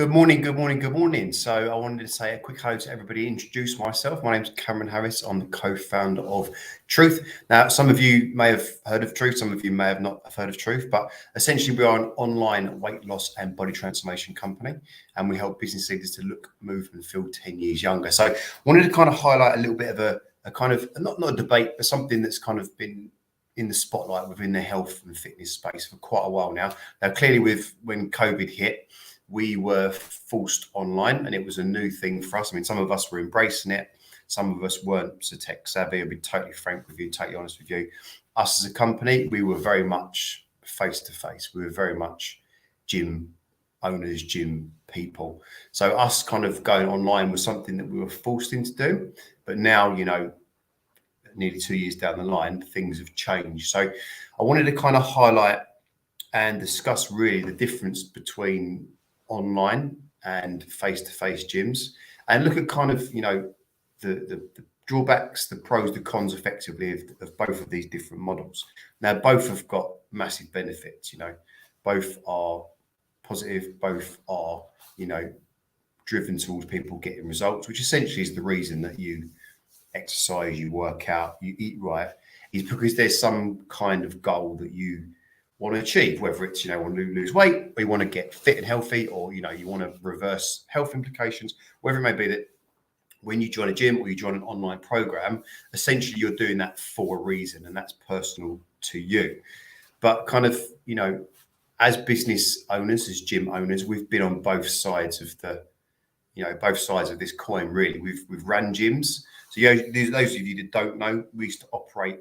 Good morning, good morning, good morning. So I wanted to say a quick hello to everybody, introduce myself. My name's Cameron Harris. I'm the co-founder of Truth. Now, some of you may have heard of Truth, some of you may have not heard of Truth, but essentially we are an online weight loss and body transformation company, and we help business leaders to look, move and feel 10 years younger. So I wanted to kind of highlight a little bit of a kind of, not a debate, but something that's kind of been in the spotlight within the health and fitness space for quite a while now. Now, clearly when COVID hit, we were forced online and it was a new thing for us. I mean, some of us were embracing it. Some of us weren't so tech savvy. I'll be totally frank with you, totally honest with you. Us as a company, we were very much face to face. We were very much gym owners, gym people. So us kind of going online was something that we were forced into do. But now, nearly 2 years down the line, things have changed. So I wanted to kind of highlight and discuss really the difference between online and face-to-face gyms, and look at kind of the drawbacks, the pros, the cons effectively of both of these different models. Now both have got massive benefits, both are positive, both are driven towards people getting results, which essentially is the reason that you exercise, you work out, you eat right, is because there's some kind of goal that you want to achieve, whether it's want to lose weight, or you want to get fit and healthy, or you want to reverse health implications, whatever it may be. That when you join a gym or you join an online program, essentially you're doing that for a reason, and that's personal to you. But kind of as business owners, as gym owners, we've been on both sides of the both sides of this coin, really. We've ran gyms. So those of you that don't know, we used to operate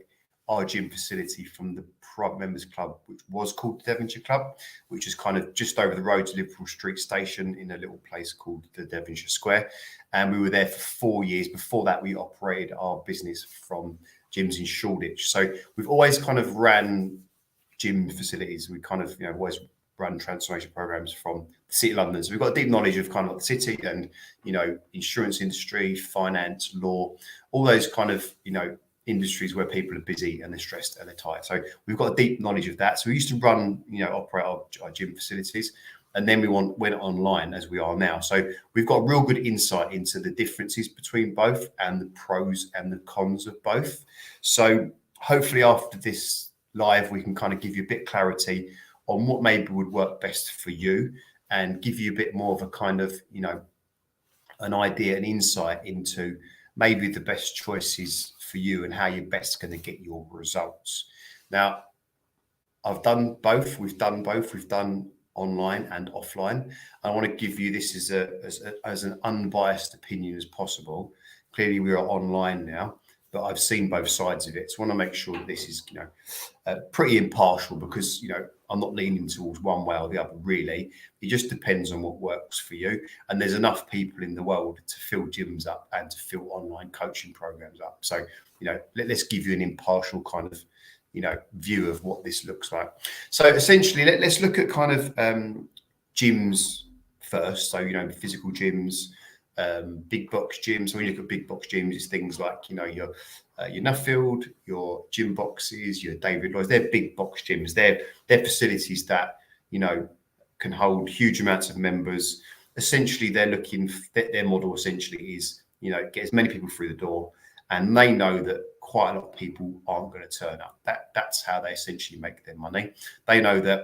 our gym facility from the private members club, which was called the Devonshire Club, which is kind of just over the road to Liverpool Street Station in a little place called the Devonshire Square. And we were there for 4 years. Before that, we operated our business from gyms in Shoreditch. So we've always kind of ran gym facilities. We kind of always run transformation programs from the City of London. So we've got a deep knowledge of kind of the city and, insurance industry, finance, law, all those kind of, industries where people are busy and they're stressed and they're tired. So we've got a deep knowledge of that. So we used to run, operate our gym facilities, and then we went online as we are now. So we've got real good insight into the differences between both and the pros and the cons of both. So hopefully after this live, we can kind of give you a bit of clarity on what maybe would work best for you, and give you a bit more of a kind of, an idea and insight into maybe the best choices for you and how you're best going to get your results. Now, I've done both. We've done both. We've done online and offline. I want to give you this as an unbiased opinion as possible. Clearly, we are online now, but I've seen both sides of it. So I want to make sure that this is, pretty impartial, because, I'm not leaning towards one way or the other, really. It just depends on what works for you. And there's enough people in the world to fill gyms up and to fill online coaching programs up. So, let's give you an impartial kind of, view of what this looks like. So essentially, let's look at kind of gyms first. So, physical gyms, big box gyms. So when you look at big box gyms, it's things like, your Nuffield, your Gym Boxes, your David Lloyd's. They're big box gyms. They're facilities that, can hold huge amounts of members. Essentially, they're looking, their model essentially is, get as many people through the door, and they know that quite a lot of people aren't going to turn up. That's how they essentially make their money. They know that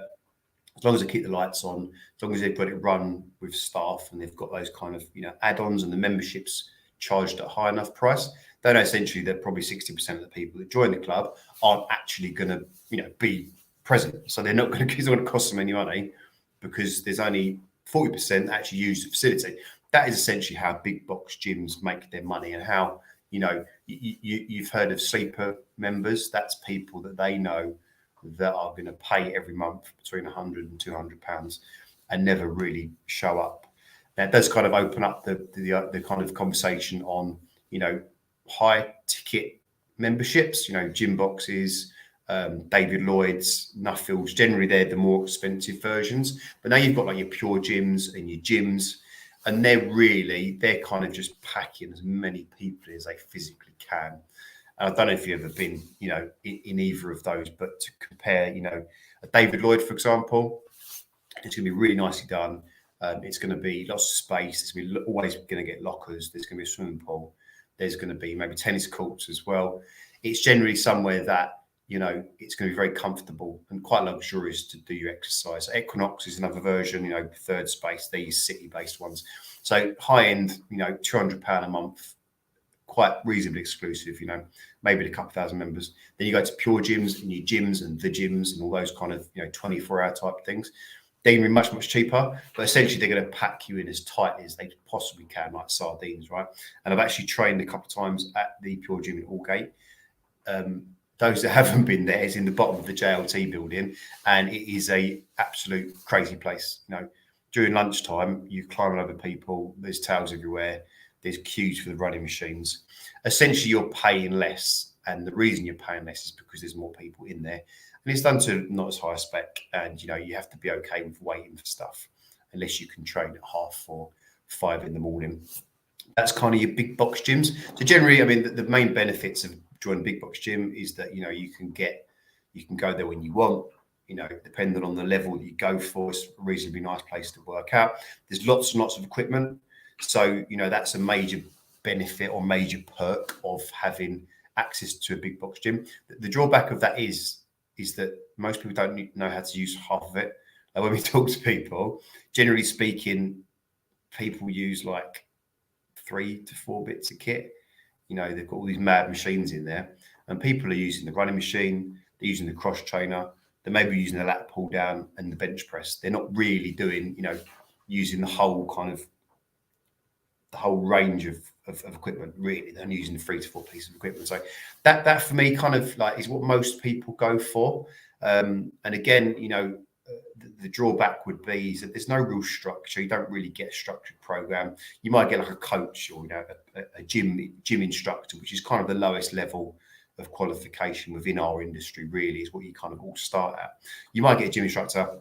as long as they keep the lights on, as long as they've got it run with staff and they've got those kind of, add-ons and the memberships charged at a high enough price, they know essentially that probably 60% of the people that join the club aren't actually going to, be present. So they're not going to cost them any money, because there's only 40% actually use the facility. That is essentially how big box gyms make their money, and how, you've heard of sleeper members. That's people that they know that are going to pay every month between £100 and £200 and never really show up. That does kind of open up the kind of conversation on, high ticket memberships, Gym Boxes, David Lloyd's, Nuffields. Generally, they're the more expensive versions. But now you've got like your Pure Gyms and your gyms, and they're kind of just packing as many people as they physically can. And I don't know if you've ever been, in either of those, but to compare, a David Lloyd, for example, it's going to be really nicely done. It's going to be lots of space. There's going to be always going to get lockers. There's going to be a swimming pool. There's going to be maybe tennis courts as well. It's generally somewhere that, you know, it's going to be very comfortable and quite luxurious to do your exercise. Equinox is another version, you know, third space, these city-based ones. So high end, you know, £200 a month, quite reasonably exclusive, you know, maybe a couple thousand members. Then you go to pure gyms and your gyms and the gyms and all those kind of, you know, 24-hour type things. They're going to be much, much cheaper, but essentially they're going to pack you in as tightly as they possibly can, like sardines, right? And I've actually trained a couple of times at the Pure Gym in Aldgate. Those that haven't been there, is in the bottom of the JLT building, and it is a absolute crazy place. You know, during lunchtime, you climb over people. There's towels everywhere. There's queues for the running machines. Essentially, you're paying less, and the reason you're paying less is because there's more people in there. And it's done to not as high a spec, and you know you have to be okay with waiting for stuff, unless you can train at 4:30, 5 in the morning. That's kind of your big box gyms. So generally, I mean, the main benefits of joining a big box gym is that, you know, you can go there when you want. You know, depending on the level that you go for, it's a reasonably nice place to work out. There's lots and lots of equipment, so you know that's a major benefit or major perk of having access to a big box gym. The drawback of that is that most people don't know how to use half of it. Like when we talk to people, generally speaking, people use like 3 to 4 bits of kit. You know, they've got all these mad machines in there, and people are using the running machine, they're using the cross trainer, they may be using the lat pull down and the bench press. They're not really doing, you know, using the whole range of equipment, really. They're only using the 3 to 4 pieces of equipment. So that for me kind of like is what most people go for. And again, you know, the drawback would be is that there's no real structure. You don't really get a structured program. You might get like a coach or, you know, a gym instructor, which is kind of the lowest level of qualification within our industry, really, is what you kind of all start at. You might get a gym instructor,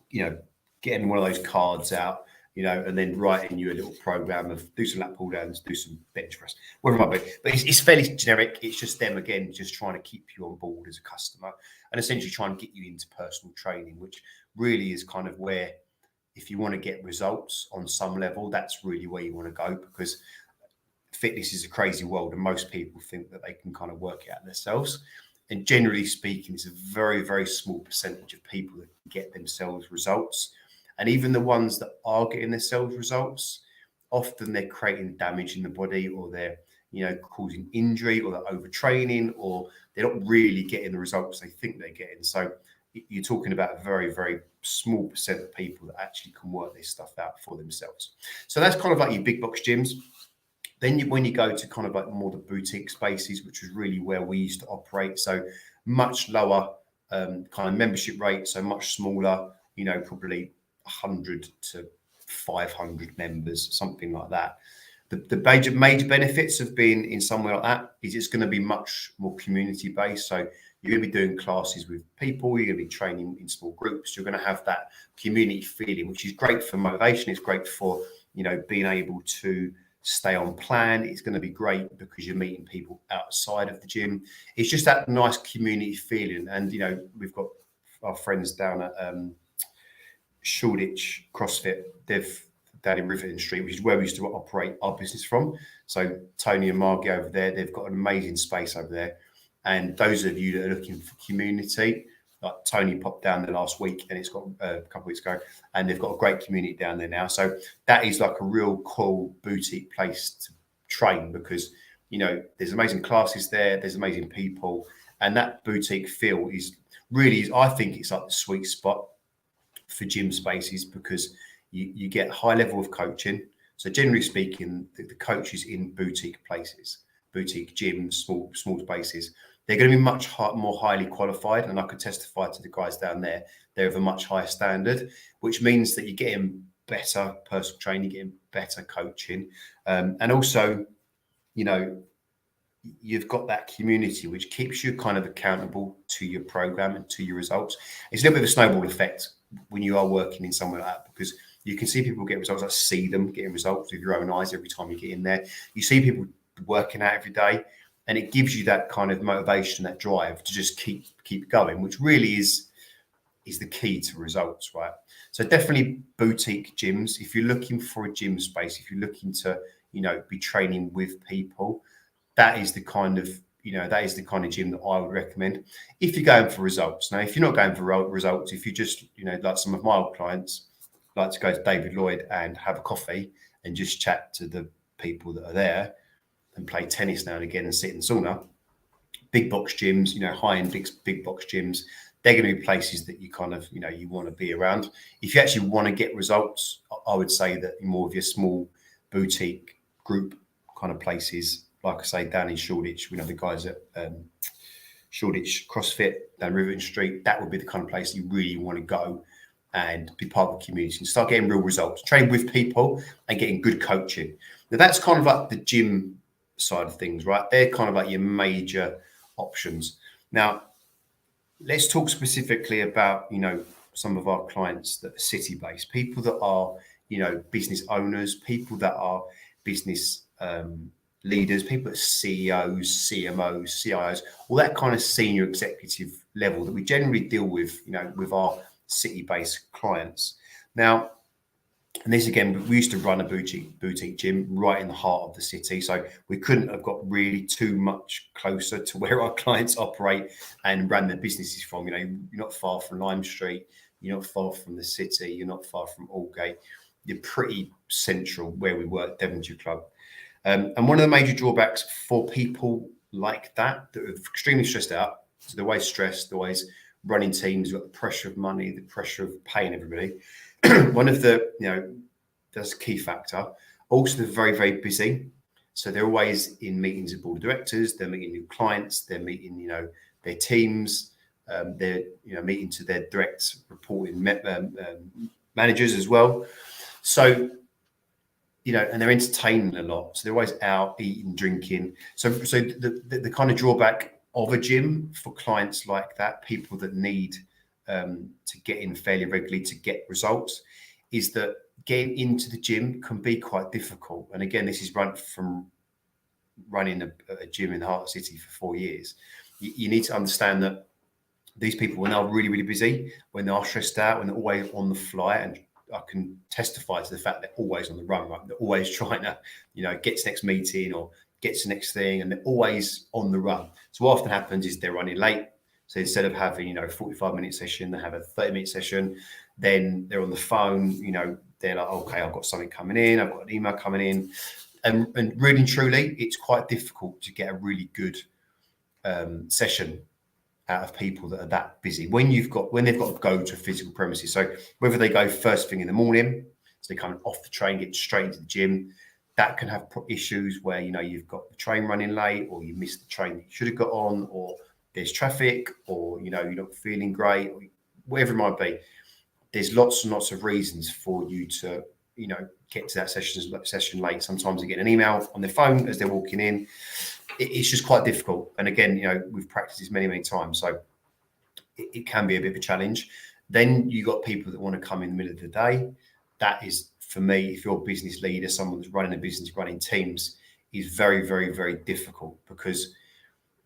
you know, getting one of those cards out, you know, and then writing you a little program of do some lat pull downs, do some bench press, whatever it might be. But it's fairly generic. It's just them, again, just trying to keep you on board as a customer and essentially trying to get you into personal training, which really is kind of where, if you want to get results on some level, that's really where you want to go, because fitness is a crazy world and most people think that they can kind of work it out themselves. And generally speaking, it's a very, very small percentage of people that get themselves results. And even the ones that are getting themselves results, often they're creating damage in the body, or they're, you know, causing injury, or they're overtraining, or they're not really getting the results they think they're getting. So you're talking about a very, very small percent of people that actually can work this stuff out for themselves. So that's kind of like your big box gyms. Then when you go to kind of like more the boutique spaces, which was really where we used to operate, so much lower kind of membership rate, so much smaller, you know, probably 100 to 500 members, something like that. The major benefits of being in somewhere like that is it's going to be much more community based. So you're going to be doing classes with people, you're going to be training in small groups, you're going to have that community feeling, which is great for motivation. It's great for, you know, being able to stay on plan. It's going to be great because you're meeting people outside of the gym. It's just that nice community feeling. And, you know, we've got our friends down at Shoreditch CrossFit, they've down in Rivington Street, which is where we used to operate our business from. So Tony and Margie over there, they've got an amazing space over there. And those of you that are looking for community, like Tony popped down there last week, and it's got a couple of weeks ago, and they've got a great community down there now. So that is like a real cool boutique place to train, because, you know, there's amazing classes there, there's amazing people, and that boutique feel is really, I think it's like the sweet spot for gym spaces, because you get high level of coaching. So generally speaking, the coaches in boutique places, boutique gyms, small spaces, they're going to be much more highly qualified. And I could testify to the guys down there, they're of a much higher standard, which means that you're getting better personal training, you're getting better coaching. And also, you know, you've got that community which keeps you kind of accountable to your program and to your results. It's a little bit of a snowball effect when you are working in somewhere like that, because you can see people get results. I see them getting results with your own eyes every time you get in there. You see people working out every day, and it gives you that kind of motivation, that drive to just keep going, which really is is the key to results, right? So definitely boutique gyms. If you're looking for a gym space, if you're looking to, be training with people, that is the kind of, that is the kind of gym that I would recommend if you're going for results. Now, if you're not going for results, if you just, like some of my old clients like to go to David Lloyd and have a coffee and just chat to the people that are there and play tennis now and again and sit in the sauna, big box gyms, high-end big box gyms, they're going to be places that you kind of, you want to be around. If you actually want to get results, I would say that more of your small boutique group kind of places, like I say, down in Shoreditch, we know the guys at Shoreditch CrossFit down Riverton Street, that would be the kind of place you really want to go and be part of the community and start getting real results, train with people and getting good coaching. Now, that's kind of like the gym side of things, right? They're kind of like your major options. Now, let's talk specifically about, some of our clients that are city-based, people that are, business owners, people that are business leaders, people that are CEOs, CMOs, CIOs, all that kind of senior executive level that we generally deal with, with our city-based clients. Now, and this again, we used to run a boutique gym right in the heart of the city, so we couldn't have got really too much closer to where our clients operate and ran their businesses from. You're not far from Lime Street, you're not far from the city, you're not far from Aldgate. You're pretty central where we work, Devonshire Club. And one of the major drawbacks for people like that are extremely stressed out, so they're always stressed, they're always running teams, you've got the pressure of money, the pressure of paying everybody. One of the, that's a key factor. Also, they're very, very busy. So they're always in meetings with board of directors, they're meeting new clients, they're meeting, their teams, they're, meeting to their direct reporting managers as well. So, and they're entertaining a lot. So they're always out eating, drinking. So the kind of drawback of a gym for clients like that, people that need to get in fairly regularly to get results, is that getting into the gym can be quite difficult. And again, this is run from running a gym in the heart of the city for 4 years. You need to understand that these people, when they're really, really busy, when they are stressed out, when they're always on the fly, and I can testify to the fact they're always on the run, right? They're always trying to, get to next meeting or get to the next thing, and they're always on the run. So what often happens is they're running late. So instead of having, 45-minute session, they have a 30-minute session. Then they're on the phone, they're like, okay, I've got something coming in, I've got an email coming in. And really and truly, it's quite difficult to get a really good session out of people that are that busy when they've got to go to physical premises. So whether they go first thing in the morning, so they come off the train, get straight into the gym, that can have issues where, you've got the train running late, or you missed the train that you should have got on, or there's traffic, or, you're not feeling great, or whatever it might be. There's lots and lots of reasons for you to, get to that session late. Sometimes they get an email on their phone as they're walking in. It's just quite difficult. And again, we've practiced this many, many times. So it can be a bit of a challenge. Then you got people that want to come in the middle of the day. That is, for me, if you're a business leader, someone that's running a business, running teams, is very, very, very difficult, because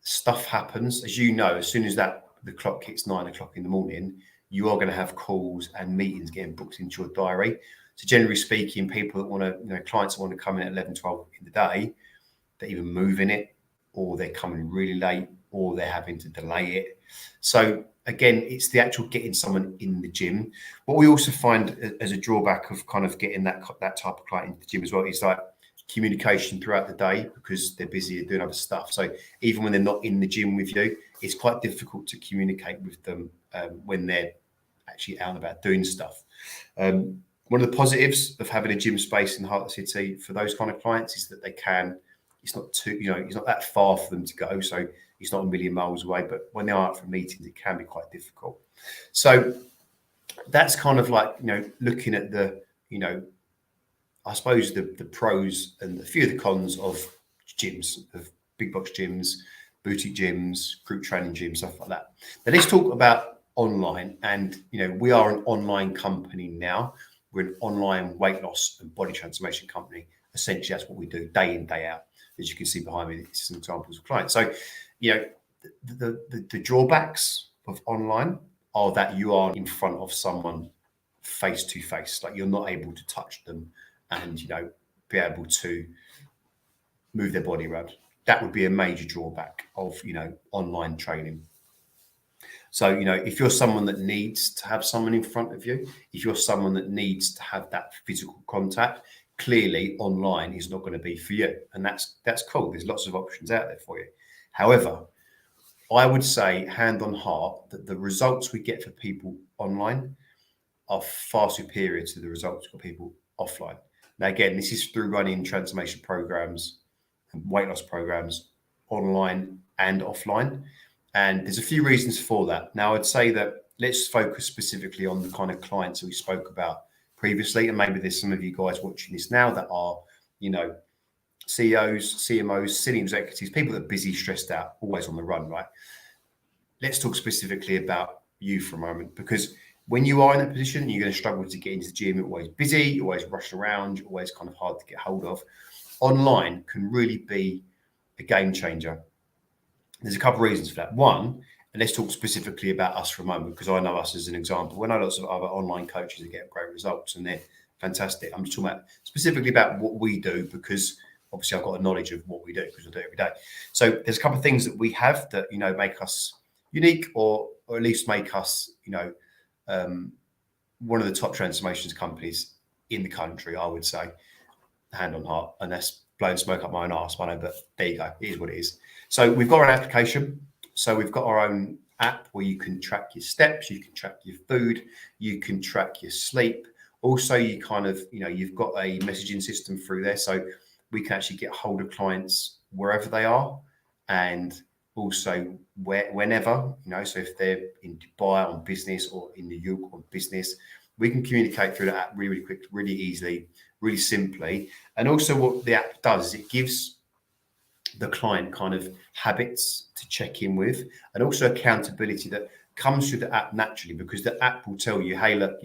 stuff happens. As you know, as soon as the clock hits 9 o'clock in the morning, you are going to have calls and meetings getting booked into your diary. So generally speaking, people that want to, clients that want to come in at 11, 12 in the day, they're either moving it, or they're coming really late, or they're having to delay it. So again, it's the actual getting someone in the gym. What we also find as a drawback of kind of getting that type of client into the gym as well is like communication throughout the day, because they're busy doing other stuff. So even when they're not in the gym with you, it's quite difficult to communicate with them when they're actually out and about doing stuff. One of the positives of having a gym space in the heart of the city for those kind of clients is that it's not too, it's not that far for them to go. So it's not a million miles away, but when they are out for meetings, it can be quite difficult. So that's kind of like, looking at the, I suppose the pros and a few of the cons of gyms, of big box gyms, boutique gyms, group training gyms, stuff like that. Now let's talk about online. And, we are an online company now. We're an online weight loss and body transformation company. Essentially, that's what we do day in, day out. As you can see behind me, this is some examples of clients. So, the drawbacks of online are that you are in front of someone face to face, like you're not able to touch them and, be able to move their body around. That would be a major drawback of, online training. So, if you're someone that needs to have someone in front of you, if you're someone that needs to have that physical contact, clearly online is not going to be for you. And that's cool. There's lots of options out there for you. However, I would say, hand on heart, that the results we get for people online are far superior to the results for people offline. Now, again, this is through running transformation programs and weight loss programs online and offline. And there's a few reasons for that. Now, I'd say that let's focus specifically on the kind of clients that we spoke about previously. And maybe there's some of you guys watching this now that are, CEOs, CMOs, senior executives, people that are busy, stressed out, always on the run, right? Let's talk specifically about you for a moment, because when you are in that position, you're going to struggle to get into the gym. You're always busy, you're always rushing around, you're always kind of hard to get hold of. Online can really be a game changer. There's a couple of reasons for that. One, and let's talk specifically about us for a moment, because I know us as an example. We know lots of other online coaches that get great results and they're fantastic. I'm just talking about specifically about what we do, because obviously I've got a knowledge of what we do because I do it every day. So there's a couple of things that we have that, make us unique, or at least make us, one of the top transformations companies in the country, I would say, hand on heart. And that's blowing smoke up my own arse, I know, but there you go. It is what it is. So we've got an application. So we've got our own app where you can track your steps, you can track your food, you can track your sleep. Also, you kind of, you've got a messaging system through there. So we can actually get hold of clients wherever they are, and also whenever, so if they're in Dubai on business or in New York on business, we can communicate through the app really, really quick, really easily, really simply. And also what the app does is it gives the client kind of habits to check in with, and also accountability that comes through the app naturally, because the app will tell you, hey, look,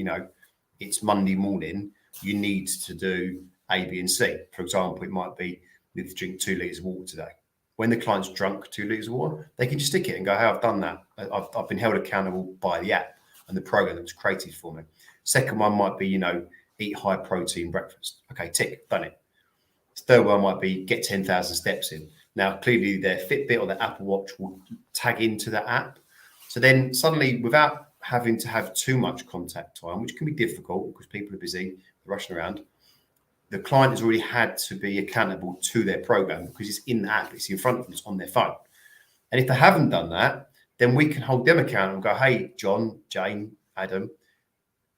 it's Monday morning, you need to do A, B, and C. For example, it might be you need to drink 2 litres of water today. When the client's drunk 2 litres of water, they can just stick it and go, hey, I've done that. I've been held accountable by the app and the program that was created for me. Second one might be, eat high protein breakfast. Okay, tick, done it. Third one might be get 10,000 steps in. Now, clearly their Fitbit or their Apple Watch will tag into that app. So then suddenly, without having to have too much contact time, which can be difficult because people are busy, rushing around, the client has already had to be accountable to their program because it's in the app, it's in front of them, it's on their phone. And if they haven't done that, then we can hold them accountable and go, hey, John, Jane, Adam,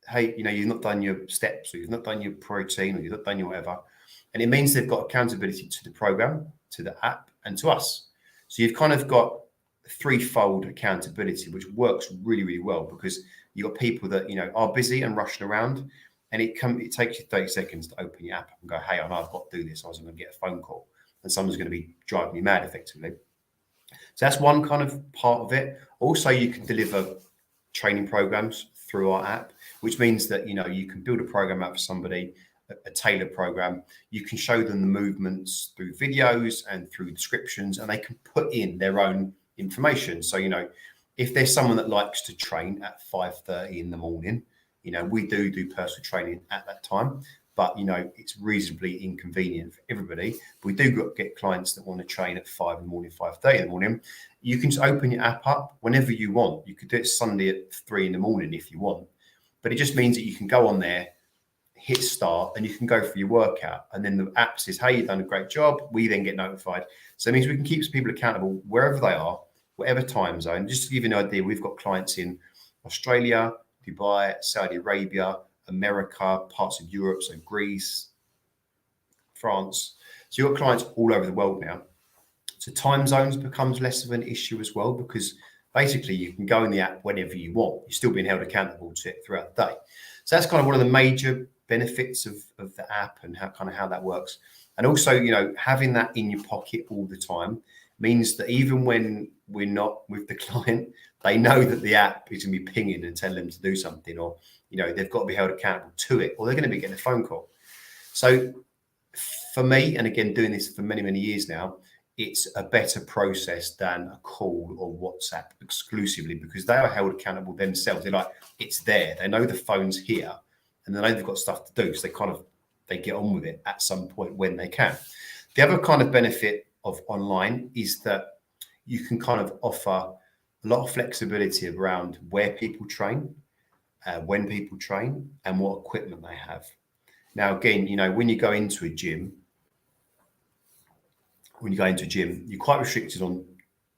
hey, you've not done your steps, or you've not done your protein, or you've not done your whatever. And it means they've got accountability to the program, to the app, and to us. So you've kind of got threefold accountability, which works really, really well, because you've got people that, are busy and rushing around. And it takes you 30 seconds to open your app and go, hey, I know I've got to do this. I was going to get a phone call and someone's going to be driving me mad effectively. So that's one kind of part of it. Also, you can deliver training programs through our app, which means that, you can build a program out for somebody, a tailored program. You can show them the movements through videos and through descriptions, and they can put in their own information. So, if there's someone that likes to train at 5:30 in the morning, we do personal training at that time, but, it's reasonably inconvenient for everybody. We do get clients that want to train at 5 in the morning, 5:30 in the morning. You can just open your app up whenever you want. You could do it Sunday at 3 in the morning if you want, but it just means that you can go on there, hit start, and you can go for your workout. And then the app says, hey, you've done a great job. We then get notified. So it means we can keep people accountable wherever they are, whatever time zone. Just to give you an idea, we've got clients in Australia, Dubai, Saudi Arabia, America, parts of Europe, so Greece, France. So you've got clients all over the world now. So time zones becomes less of an issue as well, because basically you can go in the app whenever you want. You're still being held accountable to it throughout the day. So that's kind of one of the major benefits of the app and how that works. And also, having that in your pocket all the time means that even when we're not with the client, they know that the app is going to be pinging and telling them to do something, or, they've got to be held accountable to it, or they're going to be getting a phone call. So for me, and again, doing this for many, many years now, it's a better process than a call or WhatsApp exclusively, because they are held accountable themselves. They're like, it's there. They know the phone's here, and they know they've got stuff to do. So they get on with it at some point when they can. The other kind of benefit of online is that you can kind of offer a lot of flexibility around where people train, when people train, and what equipment they have. Now, again, when you go into a gym, you're quite restricted on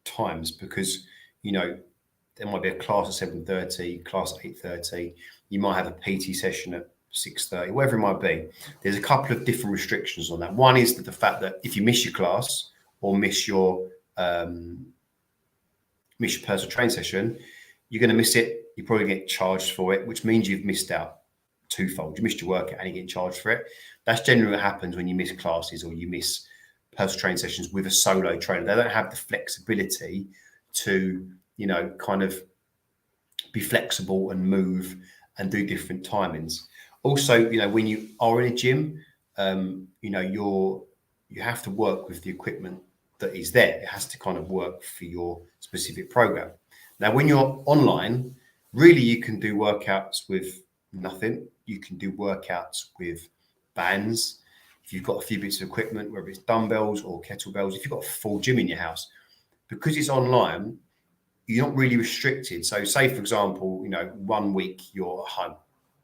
times, because there might be a class at 7:30, class at 8:30. You might have a PT session at 6:30, whatever it might be. There's a couple of different restrictions on that. One is that the fact that if you miss your class or miss your personal training session, you're going to miss it. You're probably going to get charged for it, which means you've missed out twofold. You missed your workout and you're getting charged for it. That's generally what happens when you miss classes or you miss personal training sessions with a solo trainer. They don't have the flexibility to, kind of be flexible and move and do different timings. Also, when you are in a gym, you have to work with the equipment that is there. It has to kind of work for your specific program. Now, when you're online, really you can do workouts with nothing. You can do workouts with bands. If you've got a few bits of equipment, whether it's dumbbells or kettlebells, if you've got a full gym in your house, because it's online, you're not really restricted. So say, for example, 1 week you're at home,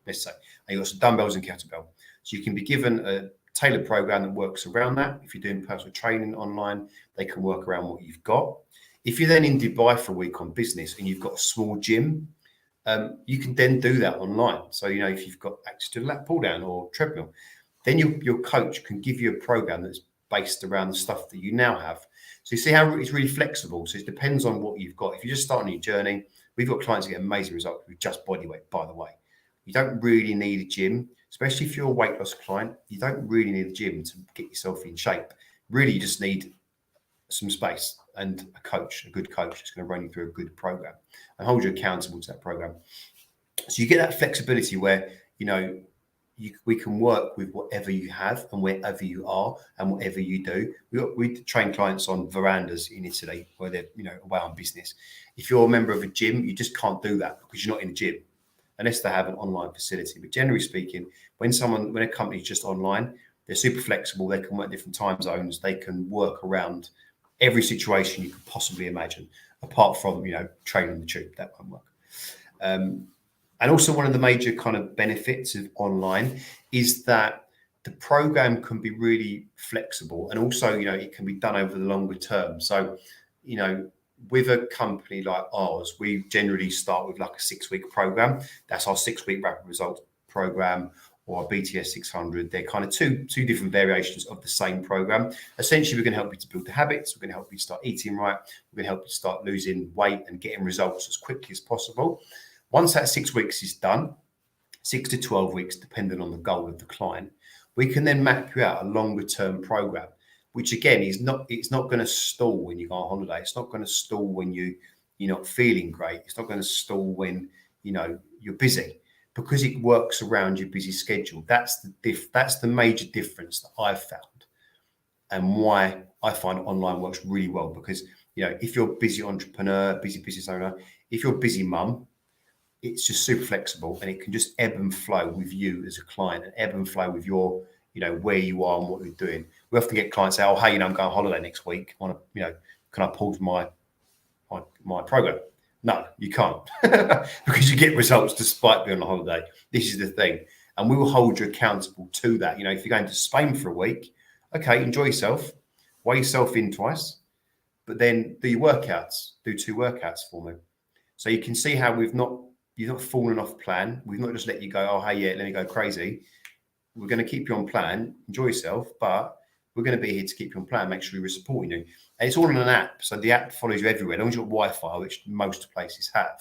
let's say, and you've got some dumbbells and kettlebell. So you can be given a tailored program that works around that. If you're doing personal training online, they can work around what you've got. If you're then in Dubai for a week on business and you've got a small gym, you can then do that online. So, if you've got access to a lat pull down or treadmill, then your coach can give you a program that's based around the stuff that you now have. So you see how it's really flexible. So it depends on what you've got. If you're just starting your journey, we've got clients that get amazing results with just body weight, by the way. You don't really need a gym, especially if you're a weight loss client. You don't really need a gym to get yourself in shape. Really, you just need some space and a good coach that's going to run you through a good program and hold you accountable to that program. So you get that flexibility where, we can work with whatever you have and wherever you are and whatever you do. We train clients on verandas in Italy where they're, away on business. If you're a member of a gym, you just can't do that because you're not in a gym unless they have an online facility. But generally speaking, when a company's just online, they're super flexible. They can work different time zones. They can work around every situation you could possibly imagine, apart from, training the tube. That won't work. And also one of the major kind of benefits of online is that the program can be really flexible, and also, it can be done over the longer term. So, with a company like ours, we generally start with like a 6-week program. That's our 6-week rapid results program, or our BTS 600. They're kind of two different variations of the same program. Essentially, we're going to help you to build the habits. We're going to help you start eating right. We're going to help you start losing weight and getting results as quickly as possible. Once that 6 weeks is done, 6 to 12 weeks, depending on the goal of the client, we can then map you out a longer term program, which again it's not going to stall when you go on holiday. It's not going to stall when you're not feeling great. It's not going to stall when you're busy, because it works around your busy schedule. That's the major difference that I've found, and why I find online works really well. Because if you're a busy entrepreneur, busy business owner, if you're a busy mum, it's just super flexible, and it can just ebb and flow with you as a client, and ebb and flow with your, where you are and what you're doing. We often get clients say, "Oh, hey, I'm going on holiday next week. Can I pause my program?" No, you can't, because you get results despite being on holiday. This is the thing, and we will hold you accountable to that. If you're going to Spain for a week, okay, enjoy yourself, weigh yourself in twice, but then do your workouts. Do 2 workouts for me, so you can see how you've not fallen off plan. We've not just let you go, "Oh, hey, yeah, let me go crazy." We're going to keep you on plan, enjoy yourself, but we're going to be here to keep you on plan, make sure we're supporting you. And it's all in an app. So the app follows you everywhere. As long as you've got Wi-Fi, which most places have,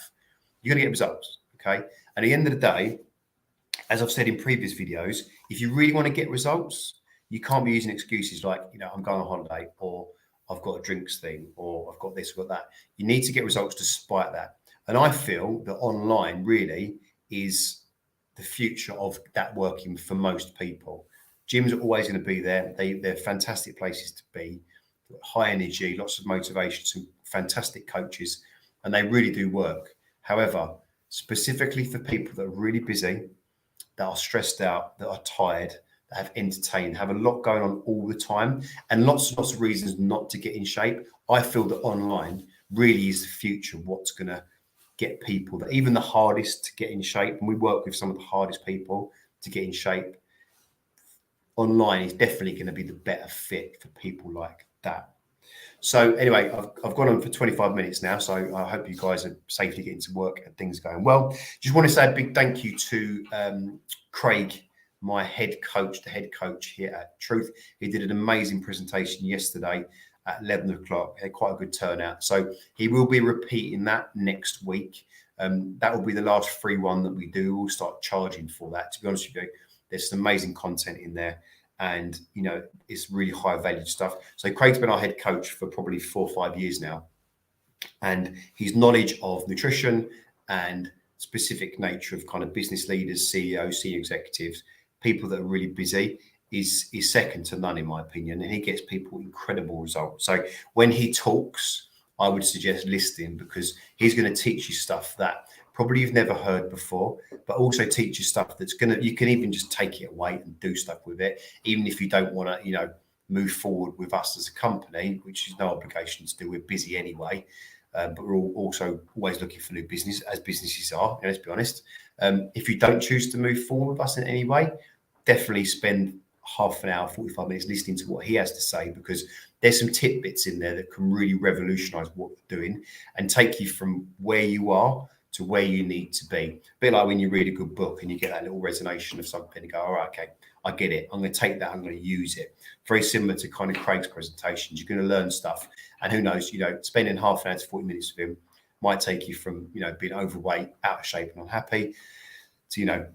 you're going to get results, okay? And at the end of the day, as I've said in previous videos, if you really want to get results, you can't be using excuses like, I'm going on holiday, or I've got a drinks thing, or I've got this, I've got that. You need to get results despite that. And I feel that online really is the future of that working for most people. Gyms are always going to be there. They're fantastic places to be. high energy, lots of motivation, some fantastic coaches, and they really do work. However, specifically for people that are really busy, that are stressed out, that are tired, that have entertained, have a lot going on all the time, and lots and lots of reasons not to get in shape. I feel that online really is the future. What's going to get people that even the hardest to get in shape, and we work with some of the hardest people to get in shape. Online is definitely going to be the better fit for people like that. So anyway, I've gone on for 25 minutes now, so I hope you guys are safely getting to work and things are going well. Just want to say a big thank you to Craig, my head coach, the head coach here at Truth. He did an amazing presentation yesterday at 11 o'clock. Had quite a good turnout. So he will be repeating that next week. That will be the last free one that we do. We'll start charging for that. To be honest with you, there's some amazing content in there. And, you know, it's really high valued stuff. So Craig's been our head coach for probably 4 or 5 years now. And his knowledge of nutrition and specific nature of kind of business leaders, CEOs, senior executives, people that are really busy is second to none, in my opinion. And he gets people incredible results. So when he talks, I would suggest listening, because he's going to teach you stuff that probably you've never heard before, but also teach you stuff that's you can even just take it away and do stuff with it, even if you don't want to, you know, move forward with us as a company, which is no obligation to do. We're busy anyway, but we're also always looking for new business, as businesses are. And let's be honest, if you don't choose to move forward with us in any way, definitely spend half an hour, 45 minutes listening to what he has to say, because there's some tidbits in there that can really revolutionize what you're doing and take you from where you are to where you need to be. A bit like when you read a good book and you get that little resonation of something and go, all right, okay, I get it. I'm going to take that. I'm going to use it. Very similar to kind of Craig's presentations. You're going to learn stuff. And who knows, you know, spending half an hour to 40 minutes with him might take you from, you know, being overweight, out of shape and unhappy to, you know,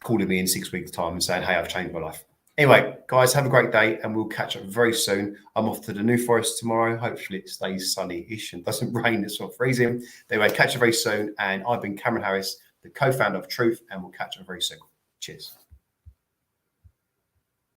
calling me in 6 weeks' time and saying, hey, I've changed my life. Anyway, guys, have a great day and we'll catch up very soon. I'm off to the New Forest tomorrow. Hopefully it stays sunny-ish and doesn't rain. It's not freezing. Anyway, catch you very soon. And I've been Cameron Harris, the co-founder of Truth, and we'll catch up very soon. Cheers.